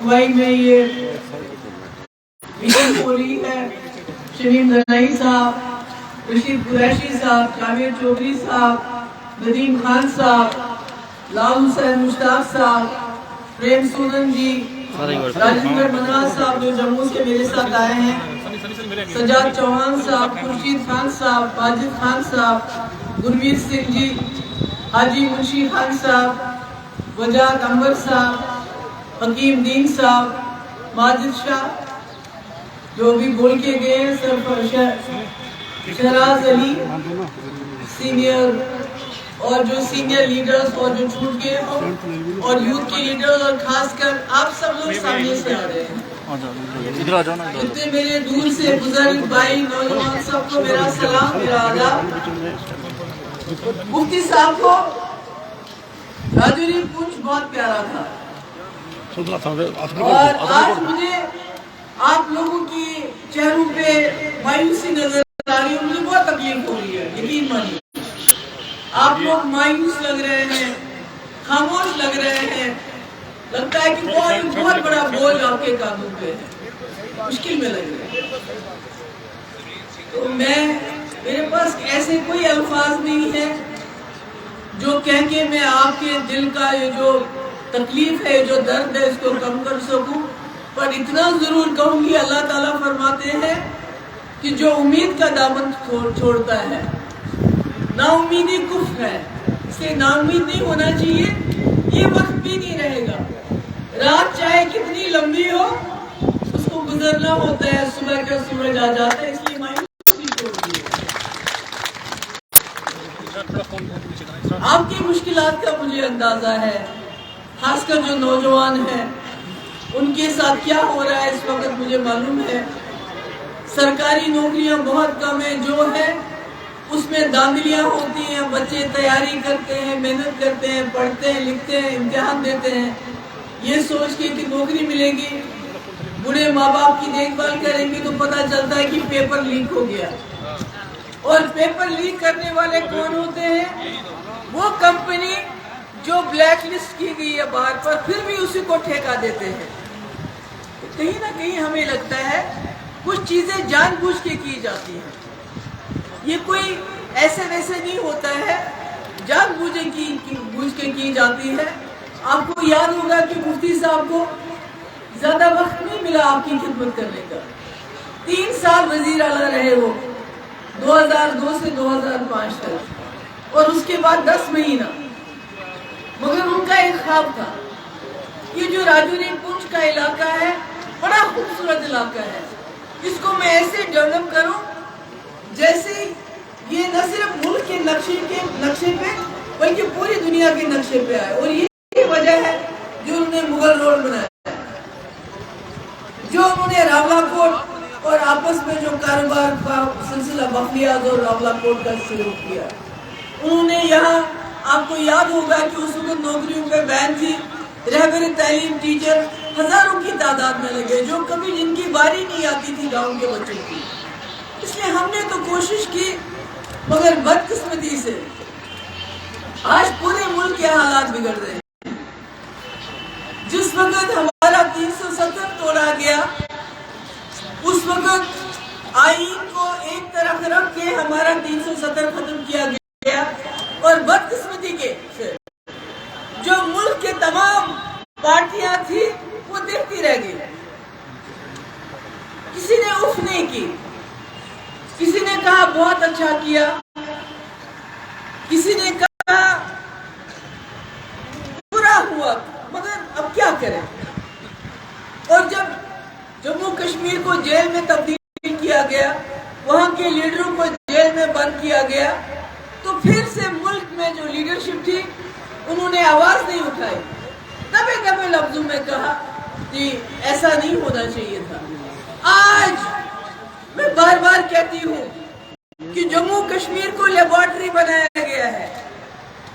اگوائی میں یہ میٹنگ ہو رہی ہے، شمیم دنائی صاحب، رشید قریشی صاحب، جاوید چودھری صاحب، ندیم خان صاحب، لال حسین مشتاق صاحب، پریم سودن جی، راجندر مناز صاحب جو جموں سے میرے ساتھ آئے ہیں، سجاد چوہان صاحب، خورشید خان صاحب، ماجد خان صاحب، گرویر سنگھ جی، حاجی منشی خان صاحب، وجاد انور صاحب، حکیم دین صاحب، ماجد شاہ جو بھی بول کے گئے ہیں، شہراز علی سینئر اور جو سینئر لیڈرز اور جو چھوٹ گئے ہوں اور یوتھ کے لیڈرز اور خاص کر آپ سب لوگ سامنے سے آ رہے ہیں، جتنے میرے دور سے بزرگ بھائی نوجوان سب کو میرا سلام، میرا آداب۔ مفتی صاحب کو راجوری پونچھ بہت پیارا تھا اور آج مجھے آپ لوگوں کی چہروں پہ مایوسی نظر آ رہی ہے، مجھے بہت تکلیف ہو رہی ہے، یقین مانیے آپ لوگ مایوس لگ رہے ہیں، خاموش لگ رہے ہیں، لگتا ہے کہ بہت بڑا بوجھ آپ کے کاندھوں پہ ہے، مشکل میں لگ رہے ہیں۔ تو میرے پاس ایسے کوئی الفاظ نہیں ہے جو کہہ کے میں آپ کے دل کا یہ جو تکلیف ہے، جو درد ہے، اس کو کم کر سکوں، پر اتنا ضرور کہوں گی، اللہ تعالیٰ فرماتے ہیں کہ جو امید کا دامن چھوڑتا ہے، نا امیدی کفر ہے، اس سے نا امید نہیں ہونا چاہیے، یہ وقت بھی نہیں رہے گا، رات چاہے کتنی لمبی ہو اس کو گزرنا ہوتا ہے، صبح کا سورج آ جاتا ہے، اس لیے مایوسی چھوڑ دیجیے۔ آپ کی مشکلات کا مجھے اندازہ ہے، خاص کر جو نوجوان ہیں ان کے ساتھ کیا ہو رہا ہے اس وقت مجھے معلوم ہے، سرکاری نوکریاں بہت کم ہیں، جو ہے اس میں دھاندلیاں ہوتی ہیں، بچے تیاری کرتے ہیں، محنت کرتے ہیں، پڑھتے ہیں، لکھتے ہیں، امتحان دیتے ہیں، یہ سوچ کے کہ نوکری ملے گی، بوڑھے ماں باپ کی دیکھ بھال کریں گے تو پتہ چلتا ہے کہ پیپر لیک ہو گیا، اور پیپر لیک کرنے والے کون ہوتے ہیں؟ وہ کمپنی جو بلیک لسٹ کی گئی ہے باہر پر، پھر بھی اسی کو ٹھیکہ دیتے ہیں۔ کہیں نہ کہیں ہمیں لگتا ہے کچھ چیزیں جان بوجھ کے کی جاتی ہیں، یہ کوئی ایسے ویسے نہیں ہوتا ہے، جان بوجھ کے کی جاتی ہے۔ آپ کو یاد ہوگا کہ مفتی صاحب کو زیادہ وقت نہیں ملا آپ کی خدمت کرنے کا، 3 سال وزیر اعلیٰ رہے وہ، 2002 سے 2005 تک، اور اس کے بعد 10 مہینہ، مگر ان کا ایک خواب تھا، یہ جو راجوری پونچھ کا علاقہ ہے بڑا خوبصورت علاقہ ہے، اس کو میں ایسے ڈیولپ کروں جیسے یہ نہ صرف ملک کے نقشے پہ بلکہ پوری دنیا کے نقشے پہ آئے، اور یہ وجہ ہے جو انہوں نے مغل روڈ بنایا، جو انہوں نے راولہ کوٹ اور آپس میں جو کاروبار کا سلسلہ بخلیاز اور راولہ کوٹ کا شروع کیا، انہوں نے یہاں، آپ کو یاد ہوگا کہ اس وقت نوکریوں پہ بین تھی، رہبر تعلیم ٹیچر ہزاروں کی تعداد میں لگے، جو کبھی جن کی باری نہیں آتی تھی گاؤں کے بچوں کی، اس لیے ہم نے تو کوشش کی، مگر بدقسمتی سے آج پورے ملک کے حالات بگڑ رہے ہیں۔ جس وقت ہمارا 370 توڑا گیا، اس وقت آئین کو ایک طرف رکھ کے ہمارا 370 ختم کیا گیا، اور بدقسمتی کے سے جو ملک کے تمام پارٹیاں تھی وہ دیکھتی رہ گئی، کسی نے اف نہیں کی، کسی نے کہا بہت اچھا کیا، کسی نے کہا برا ہوا، مگر اب کیا کریں؟ اور جب جموں کشمیر کو جیل میں تبدیل کیا گیا، وہاں کے لیڈروں کو جیل میں بند کیا گیا، تو پھر سے ملک میں جو لیڈرشپ تھی انہوں نے آواز نہیں اٹھائی، دبے دبے لفظوں میں کہا کہ ایسا نہیں ہونا چاہیے تھا۔ آج میں بار بار کہتی ہوں کہ جموں کشمیر کو لیبارٹری بنایا گیا ہے،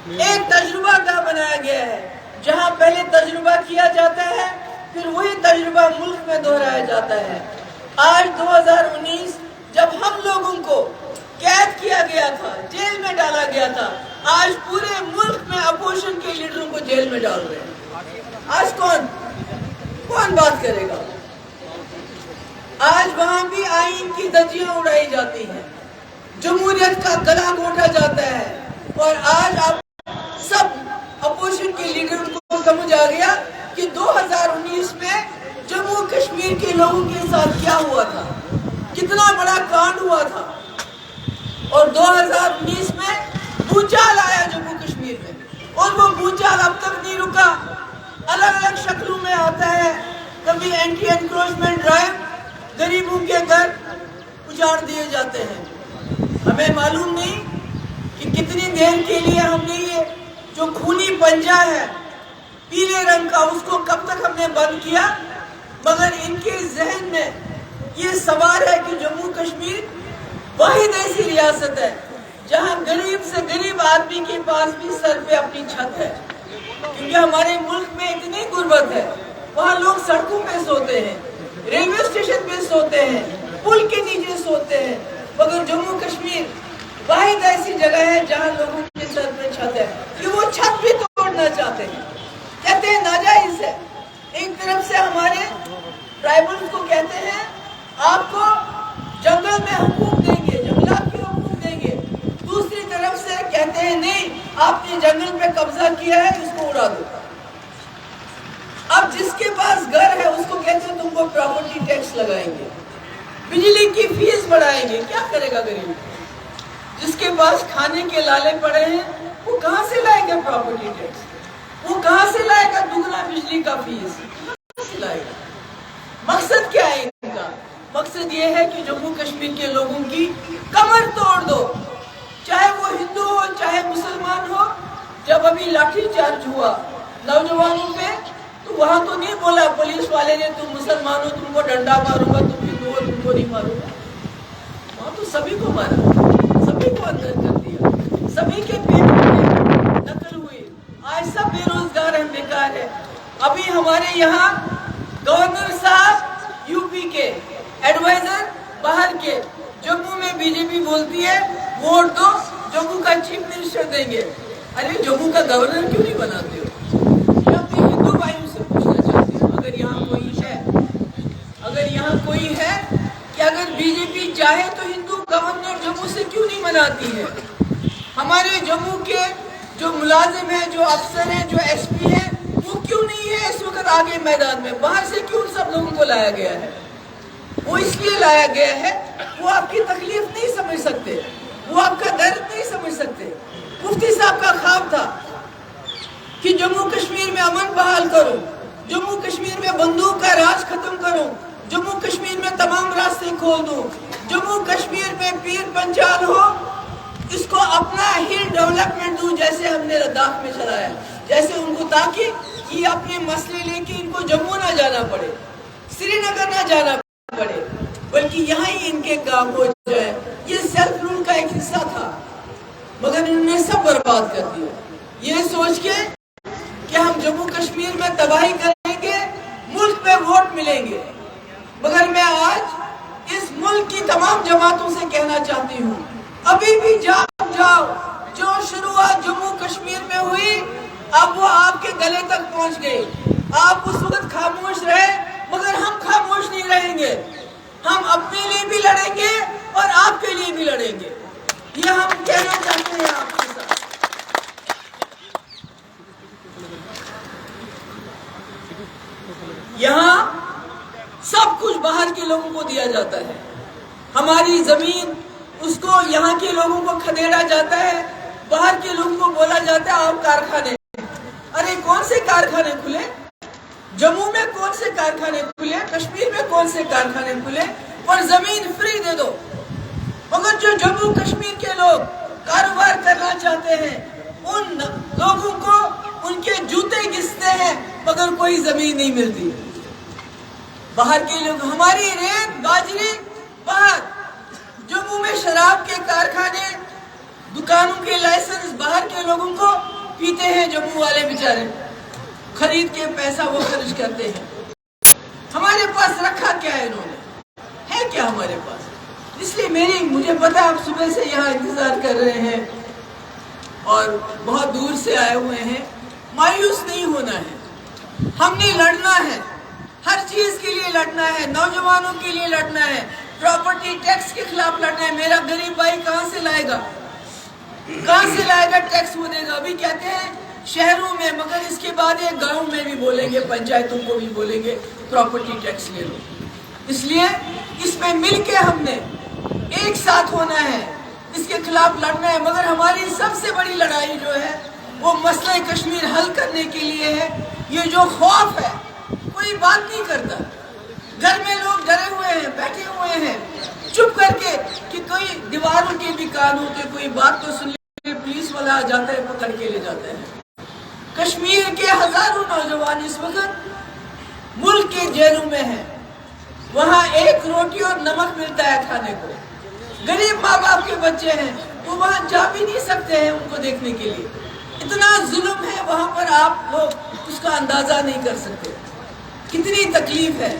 ایک تجربہ گاہ بنایا گیا ہے، جہاں پہلے تجربہ کیا جاتا ہے پھر وہی تجربہ ملک میں دہرایا جاتا ہے۔ آج 2019 جب ہم لوگوں کو قید کیا گیا تھا، جیل میں ڈالا گیا تھا، آج پورے ملک میں اپوزیشن کے لیڈروں کو جیل میں ڈال رہے ہیں۔ آج کون کون بات کرے گا؟ آج وہاں بھی آئین کی دھجیاں اڑائی جاتی ہیں، جمہوریت کا گلا گھونٹا جاتا ہے، اور آج آپ سب اپوزیشن کے لیڈر کو سمجھ آ گیا کہ 2019 میں جموں کشمیر کے لوگوں کے ساتھ کیا ہوا تھا، کتنا بڑا کانڈ ہوا تھا، اور 2019 میں بھوچال آیا جموں کشمیر میں، اور وہ بھوچال اب تک نہیں رکا، الگ الگ شکلوں میں آتا ہے۔ کبھی اینٹی انکروچمنٹ ڈرائیو، غریبوں کے گھر اجاڑ دیے جاتے ہیں۔ ہمیں معلوم نہیں کہ کتنی دیر کے لیے ہم نے یہ جو خونی پنجہ ہے پیلے رنگ کا، اس کو کب تک ہم نے بند کیا، مگر ان کے ذہن میں یہ سوال ہے کہ جموں کشمیر واحد ایسی ریاست ہے جہاں غریب سے غریب آدمی کے پاس بھی سر پہ اپنی چھت ہے، کیونکہ ہمارے ملک میں اتنی غربت ہے، وہاں لوگ سڑکوں پہ سوتے ہیں، ریلوے اسٹیشن پہ سوتے ہیں، پل کے نیچے سوتے ہیں، مگر جموں کشمیر واحد ایسی جگہ ہے جہاں لوگوں کے سر پہ چھت ہے، کہ وہ چھت بھی توڑنا چاہتے ہیں، کہتے ہیں ناجائز ہے۔ ایک طرف سے ہمارے ٹرائبلز کو کہتے ہیں آپ کو جنگل میں حقوق دیں گے، جنگلات کے حقوق دیں گے، دوسری طرف سے کہتے ہیں نہیں، آپ نے جنگل پہ قبضہ کیا ہے، اس کو اڑا دو۔ اب جس کے پاس گھر ہے اس کو کہتے ہیں تم کو پراپرٹی ٹیکس لگائیں گے، بجلی کی فیس بڑھائیں گے، کیا کرے گا غریب؟ جس کے پاس کھانے کے لالے پڑے ہیں وہ کہاں سے لائے گا پراپرٹی ٹیکس؟ وہ کہاں سے لائے گا دگنا بجلی کا فیس؟ کہاں سے لائے گا؟ مقصد کیا ہے ان کا؟ مقصد یہ ہے کہ جموں کشمیر کے لوگوں کی کمر توڑ دو، چاہے وہ ہندو ہو چاہے مسلمان ہو۔ جب ابھی لاٹھی چارج ہوا نوجوانوں پہ تو وہاں تو نہیں بولا پولیس والے نے تم مسلمان ہو تم کو ڈنڈا ماروں گا، تم ہندو ہو تم کو نہیں ماروں گا، وہاں تو سبھی کو مارا، سبھی کو اندر کر دیا، سبھی کے پیٹ میں نقل ہوئی، آج سب بے روزگار ہیں، بیکار ہے۔ ابھی ہمارے یہاں گورنر صاحب یو پی کے ایڈوائزر باہر کے، جموں میں بی جے پی بولتی ہے ووٹ دو جموں کا چیف منسٹر دیں گے، ارے جموں کا گورنر کیوں نہیں بناتے ہو؟ میں اپنے ہندو بھائیوں سے پوچھنا چاہتی ہوں، اگر یہاں کوئی ہے کہ اگر بی جے پی چاہے تو ہندو گورنر جموں سے کیوں نہیں بناتی ہے؟ ہمارے جموں کے جو ملازم ہیں، جو افسر ہیں، جو ایس پی ہیں، وہ کیوں نہیں ہے اس وقت آگے میدان میں؟ باہر سے کیوں سب لوگوں کو لایا گیا ہے؟ وہ اس لیے لایا گیا ہے وہ آپ کی تکلیف نہیں سمجھ سکتے، وہ آپ کا درد نہیں سمجھ سکتے۔ مفتی صاحب کا خواب تھا کہ جموں کشمیر میں امن بحال کرو، جموں کشمیر میں بندوق کا راج ختم کرو، جموں کشمیر میں تمام راستے کھول دو، جموں کشمیر میں پیر پنچال ہو، اس کو اپنا ہی ڈیولپمنٹ دوں جیسے ہم نے لداخ میں چلایا، جیسے ان کو، تاکہ یہ اپنے مسئلے لے کے ان کو جموں نہ جانا پڑے، سری نگر نہ جانا پڑے، بلکہ یہاں ہی ان کے کام ہو جائے۔ یہ سیلف رول کا ایک حصہ تھا، مگر انہوں نے سب برباد کر دیا، یہ سوچ کے کہ ہم جموں کشمیر میں تباہی کریں گے، ملک میں ووٹ ملیں گے۔ مگر میں آج اس ملک کی تمام جماعتوں سے کہنا چاہتی ہوں، ابھی بھی جاؤ، جو شروعات جموں کشمیر میں ہوئی اب وہ آپ کے گلے تک پہنچ گئی۔ آپ اس وقت خاموش رہے، مگر ہم خاموش نہیں رہیں گے، ہم اپنے لیے بھی لڑیں گے اور آپ کے لیے بھی لڑیں گے، یہ ہم کہنا چاہتے ہیں آپ کے ساتھ۔ یہاں سب کچھ باہر کے لوگوں کو دیا جاتا ہے، ہماری زمین اس کو یہاں کے لوگوں کو کھدیڑا جاتا ہے، باہر کے لوگوں کو بولا جاتا ہے آپ کارخانے، ارے کون سے کارخانے کھلے؟ جموں میں کون سے کارخانے کھلے؟ کشمیر میں کون سے کارخانے کھلے؟ اور زمین فری دے دو، مگر جو جموں کشمیر کے لوگ کاروبار کرنا چاہتے ہیں ان لوگوں کو ان کے جوتے گھستے ہیں، مگر کوئی زمین نہیں ملتی۔ باہر کے لوگ ہماری ریت باجری باہر، جموں میں شراب کے کارخانے، دکانوں کے لائسنس باہر کے لوگوں کو پیتے ہیں جموں والے بیچارے، خرید کے پیسہ وہ خرچ کرتے ہیں۔ ہمارے پاس رکھا کیا ہے انہوں نے؟ ہے کیا ہمارے پاس؟ اس لیے مجھے پتا آپ صبح سے یہاں انتظار کر رہے ہیں اور بہت دور سے آئے ہوئے ہیں، مایوس نہیں ہونا ہے، ہم نے لڑنا ہے، ہر چیز کے لیے لڑنا ہے، نوجوانوں کے لیے لڑنا ہے، پراپرٹی ٹیکس کے خلاف لڑنا ہے۔ میرا غریب بھائی کہاں سے لائے گا ٹیکس؟ وہ دے گا۔ ابھی کہتے ہیں شہروں میں، مگر اس کے بعد ایک گاؤں میں بھی بولیں گے، پنچایتوں کو بھی بولیں گے پراپرٹی ٹیکس لے لو۔ اس لیے اس میں مل کے ہم نے ایک ساتھ ہونا ہے، اس کے خلاف لڑنا ہے۔ مگر ہماری سب سے بڑی لڑائی جو ہے وہ مسئلہ کشمیر حل کرنے کے لیے ہے۔ یہ جو خوف ہے، کوئی بات نہیں کرتا، گھر میں لوگ ڈرے ہوئے ہیں، بیٹھے ہوئے ہیں چپ کر کے کہ کوئی دیواروں کے بھی کان ہوتے، کوئی بات تو سن لے، پولیس والا آ جاتا ہے، پکڑ کے لے جاتا ہے۔ کشمیر کے ہزاروں نوجوان اس وقت ملک کے جیلوں میں ہیں، وہاں ایک روٹی اور نمک ملتا ہے کھانے کو۔ غریب ماں باپ کے بچے ہیں، وہ وہاں جا بھی نہیں سکتے ہیں ان کو دیکھنے کے لیے۔ اتنا ظلم ہے وہاں پر، آپ لوگ اس کا اندازہ نہیں کر سکتے کتنی تکلیف ہے۔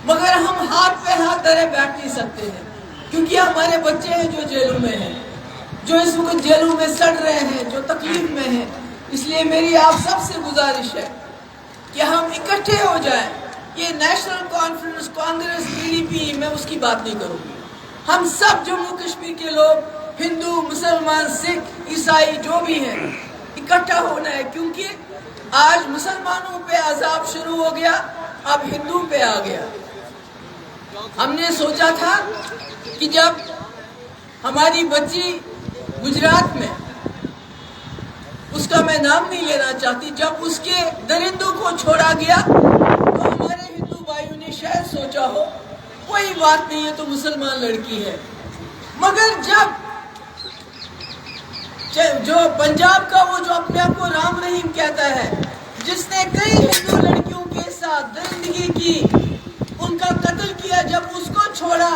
مگر ہم ہاتھ پہ ہاتھ دھرے بیٹھ نہیں سکتے ہیں، کیونکہ ہمارے بچے ہیں جو جیلوں میں ہیں، جو اس وقت جیلوں میں سڑ رہے ہیں، جو تکلیف میں ہیں۔ اس لیے میری آپ سب سے گزارش ہے کہ ہم اکٹھے ہو جائیں۔ یہ نیشنل کانفرنس، کانگریس، PDP، میں اس کی بات نہیں کروں گی۔ ہم سب جموں کشمیر کے لوگ، ہندو، مسلمان، سکھ، عیسائی جو بھی ہیں، اکٹھا ہونا ہے، کیونکہ آج مسلمانوں پہ عذاب شروع ہو گیا، اب ہندو پہ آ گیا۔ ہم نے سوچا تھا کہ جب ہماری بچی گجرات میں، اس کا میں نام نہیں لینا چاہتی، جب اس کے درندوں کو چھوڑا گیا تو ہمارے ہندو بھائیوں نے شاید سوچا ہو کوئی بات نہیں ہے، تو مسلمان لڑکی ہے۔ مگر جب جو پنجاب کا وہ جو اپنے آپ کو رام رحیم کہتا ہے، جس نے کئی ہندو لڑکیوں کے ساتھ درندگی کی، ان کا قتل کیا، جب اس کو چھوڑا،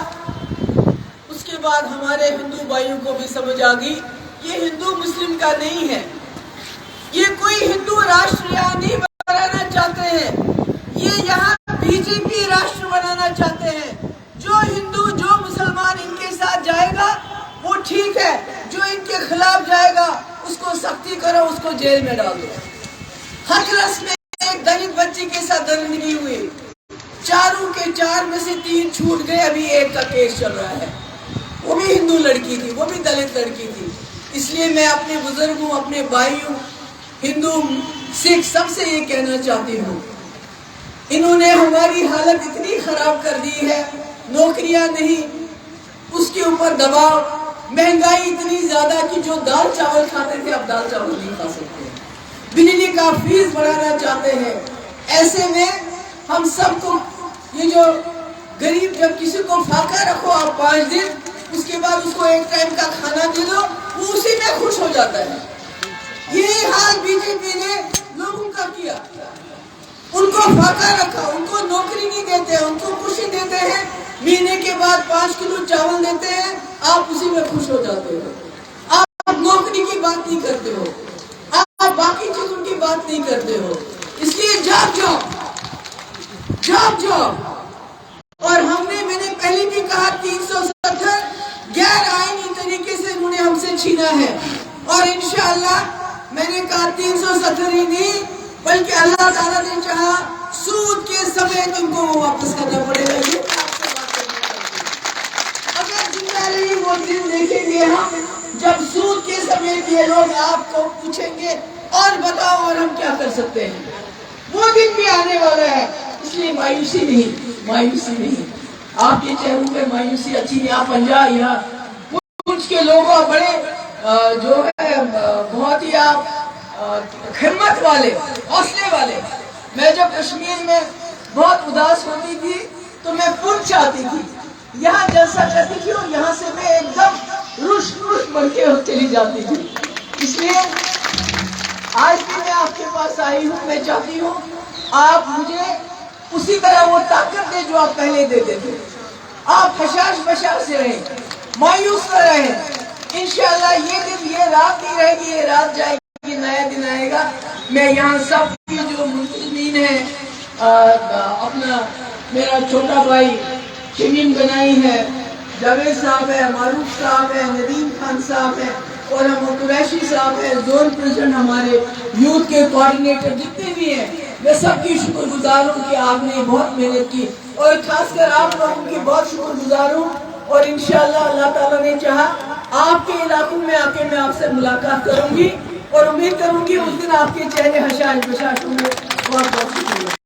اس کے بعد ہمارے ہندو بھائیوں کو بھی سمجھ آ گئی یہ ہندو مسلم کا نہیں ہے، یہ کوئی ہندو راشٹر نہیں بنانا چاہتے ہیں، یہ یہاں BJP راشٹر بنانا چاہتے ہیں۔ جو ہندو، جو مسلمان ان کے ساتھ جائے گا وہ ٹھیک ہے، جو ان کے خلاف جائے گا اس کو سختی کرو، اس کو جیل میں ڈال دو۔ ہتھرس میں ایک دلت بچی کے ساتھ درندگی ہوئی، 4 کے 4 میں سے 3 چھوٹ گئے، ابھی ایک کا کیس چل رہا ہے، وہ بھی ہندو لڑکی تھی، وہ بھی دلت لڑکی تھی۔ اس لیے میں اپنے بزرگوں، اپنے بھائیوں، ہندو، سکھ، سب سے یہ کہنا چاہتی ہوں، انہوں نے ہماری حالت اتنی خراب کر دی ہے، نوکریاں نہیں، اس کے اوپر دباؤ، مہنگائی اتنی زیادہ کہ جو دال چاول کھاتے تھے اب دال چاول نہیں کھا سکتے، بجلی کا فیس بڑھانا چاہتے ہیں۔ ایسے میں ہم سب کو، یہ جو غریب، جب کسی کو فاقہ رکھو آپ 5 دن، اس کے بعد اس کو ایک ٹائم کا کھانا دے دو، وہ اسی میں خوش ہو جاتا ہے۔ یہی حال BJP نے لوگوں کا کیا، ان کو فاقہ رکھا، ان کو نوکری نہیں دیتے، ان کو خوشی دیتے ہیں، مہینے کے بعد 5 کلو چاول دیتے ہیں، آپ اسی میں خوش ہو جاتے ہو۔ آپ نوکری کی بات نہیں کرتے ہو، آپ باقی چیزوں کی بات نہیں کرتے ہو۔ اس لیے جاگ جاؤ، جاگ جاؤ۔ اور میں نے پہلے بھی کہا 370 غیر آئینی طریقے سے انہوں نے ہم سے چھینا ہے، اور انشاءاللہ میں نے کہا 370 ہی نہیں، بلکہ اللہ تعالیٰ نے چاہا سود کے سمیت ان کو واپس کرنا پڑے گا۔ اگر زندہ رہی وہ دن دیکھیں گے ہم، جب سود کے سمیت یہ لوگ آپ کو پوچھیں گے اور بتاؤ اور ہم کیا کر سکتے ہیں، وہ دن بھی آنے والا ہے۔ اس لیے مایوسی نہیں، آپ کے چہروں پہ مایوسی اچھی نہیں۔ آپ پنجاب، یہاں کچھ کے لوگوں بڑے جو ہے بہت ہی آپ ہمت والے، حوصلے والے۔ میں جب کشمیر میں بہت اداس ہوتی تھی تو میں پنچ آتی تھی، یہاں جلسہ کرتی تھی، اور یہاں سے میں ایک دم روش بن کے چلی جاتی تھی۔ اس لیے آج بھی میں آپ کے پاس آئی ہوں، میں چاہتی ہوں آپ مجھے اسی طرح وہ طاقت دے جو آپ پہلے دیتے تھے۔ آپ حشاش بشاش سے رہیں، مایوس نہ رہیں۔ انشاءاللہ یہ دن، یہ رات نہیں رہے گی، یہ رات جائے گی، نیا دن آئے گا۔ میں یہاں سب کی جو منتظمین ہیں، اپنا میرا چھوٹا بھائی شمیم گنائی ہے، جاوید صاحب ہے، معروف صاحب ہے، ندیم خان صاحب ہے، اور ہم قریشی صاحب ہے، زون پریزیڈنٹ، ہمارے یوتھ کے کوارڈینیٹر جتنے بھی ہیں، میں سب کی شکر گزار ہوں کہ آپ نے بہت محنت کی، اور خاص کر آپ لوگوں کی بہت شکر گزار ہوں، اور انشاءاللہ اللہ تعالیٰ نے چاہا آپ کے علاقوں میں آ کے میں آپ سے ملاقات کروں گی، اور امید کروں گی اس دن آپ کے چہرے حشاش بشاش ہوں گے۔ بہت بہت شکریہ۔